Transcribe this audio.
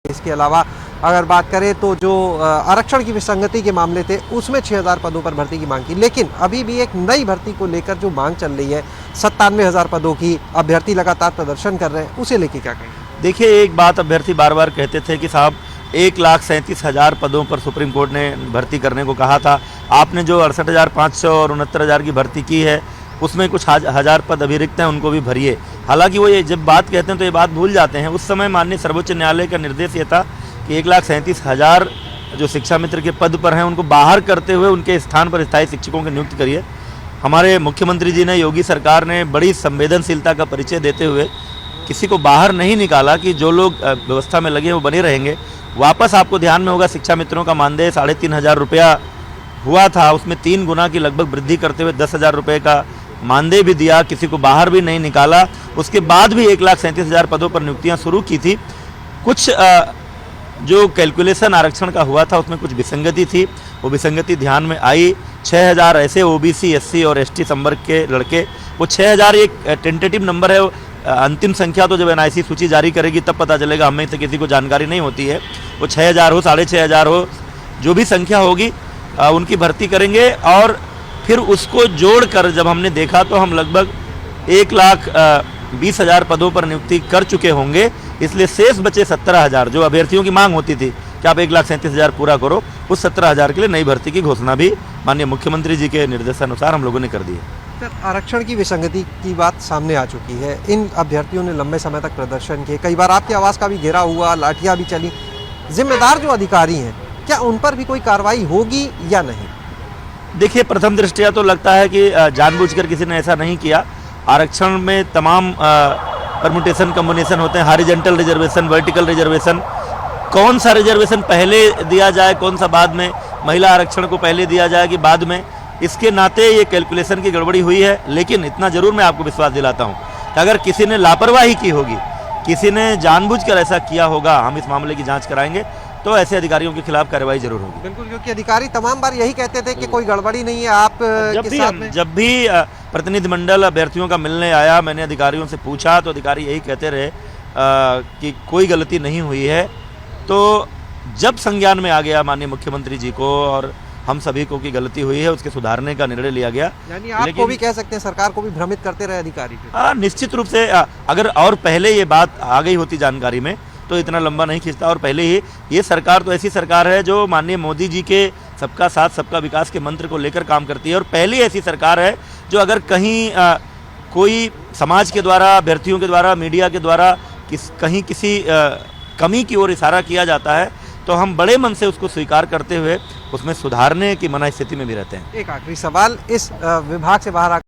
इसके अलावा अगर बात करें तो जो आरक्षण की विसंगति के मामले थे उसमें 6000 पदों पर भर्ती की मांग की, लेकिन अभी भी एक नई भर्ती को लेकर जो मांग चल रही है 97,000 पदों की, अभ्यर्थी लगातार प्रदर्शन कर रहे हैं, उसे लेके क्या कहेंगे? देखिए, एक बात अभ्यर्थी बार बार कहते थे कि साहब 1,37,000 पदों पर सुप्रीम कोर्ट ने भर्ती करने को कहा था। आपने जो 68,500 और 69,000 की भर्ती की है उसमें कुछ हजार पद अभिरिक्त हैं, उनको भी भरिए। हालांकि वो ये जब बात कहते हैं तो ये बात भूल जाते हैं। उस समय माननीय सर्वोच्च न्यायालय का निर्देश ये था कि 1,37,000 जो शिक्षा मित्र के पद पर हैं उनको बाहर करते हुए उनके स्थान पर स्थायी शिक्षकों की नियुक्ति करिए। हमारे मुख्यमंत्री जी ने, योगी सरकार ने बड़ी संवेदनशीलता का परिचय देते हुए किसी को बाहर नहीं निकाला कि जो लोग व्यवस्था में लगे वो बने रहेंगे। वापस आपको ध्यान में होगा, शिक्षा मित्रों का मानदेय 3,500 रुपया हुआ था, उसमें 3 गुना की लगभग वृद्धि करते हुए 10,000 रुपये का मानदेय भी दिया, किसी को बाहर भी नहीं निकाला। उसके बाद भी 1,37,000 पदों पर नियुक्तियां शुरू की थी। कुछ जो कैलकुलेशन आरक्षण का हुआ था उसमें कुछ विसंगति थी, वो विसंगति ध्यान में आई। 6,000 ऐसे ओबीसी, एससी और एसटी संवर्ग के लड़के, वो 6,000 एक टेंटेटिव नंबर है। अंतिम संख्या तो जब एनआईसी सूची जारी करेगी तब पता चलेगा, हमें से किसी को जानकारी नहीं होती है। वो 6,000 हो, 6,500 हो, जो भी संख्या होगी उनकी भर्ती करेंगे। और फिर उसको जोड़कर जब हमने देखा तो हम लगभग 1,20,000 पदों पर नियुक्ति कर चुके होंगे। इसलिए शेष बचे 17,000 जो अभ्यर्थियों की मांग होती थी कि आप 1,37,000 पूरा करो, उस 17,000 के लिए नई भर्ती की घोषणा भी माननीय मुख्यमंत्री जी के निर्देशानुसार हम लोगों ने कर दी है। सर, आरक्षण की विसंगति की बात सामने आ चुकी है। इन अभ्यर्थियों ने लंबे समय तक प्रदर्शन किए, कई बार आपके आवास का भी घेरा हुआ, लाठियां भी चली। जिम्मेदार जो अधिकारी हैं, क्या उन पर भी कोई कार्रवाई होगी या नहीं? देखिए, प्रथम दृष्टया तो लगता है कि जानबूझकर किसी ने ऐसा नहीं किया। आरक्षण में तमाम परम्यूटेशन कम्बिनेशन होते हैं, हॉरिजॉन्टल रिजर्वेशन, वर्टिकल रिजर्वेशन। कौन सा रिजर्वेशन पहले दिया जाए, कौन सा बाद में, महिला आरक्षण को पहले दिया जाए कि बाद में, इसके नाते ये कैलकुलेशन की गड़बड़ी हुई है। लेकिन इतना जरूर मैं आपको विश्वास दिलाता हूँ कि अगर किसी ने लापरवाही की होगी, किसी ने जानबूझकर ऐसा किया होगा, हम इस मामले की जाँच कराएंगे, तो ऐसे अधिकारियों के खिलाफ कार्रवाई जरूर होगी। बिल्कुल, क्योंकि अधिकारी तमाम बार यही कहते थे कि कोई गड़बड़ी नहीं है। आप जब भी प्रतिनिधिमंडल अभ्यर्थियों का मिलने आया, मैंने अधिकारियों से पूछा तो अधिकारी यही कहते रहे कि कोई गलती नहीं हुई है। तो जब संज्ञान में आ गया माननीय मुख्यमंत्री जी को और हम सभी को की गलती हुई है, उसके सुधारने का निर्णय लिया गया। यानी आपको भी कह सकते हैं सरकार को भी भ्रमित करते रहे अधिकारी? निश्चित रूप से अगर और पहले ये बात आ गई होती जानकारी में तो इतना लंबा नहीं खींचता। और पहले ही ये सरकार तो ऐसी सरकार है जो माननीय मोदी जी के सबका साथ सबका विकास के मंत्र को लेकर काम करती है। और पहली ऐसी सरकार है जो अगर कहीं कोई समाज के द्वारा, अभ्यर्थियों के द्वारा, मीडिया के द्वारा कहीं किसी कमी की ओर इशारा किया जाता है तो हम बड़े मन से उसको स्वीकार करते हुए उसमें सुधारने की मना स्थिति में भी रहते हैं। एक आखिरी सवाल, इस विभाग से बाहर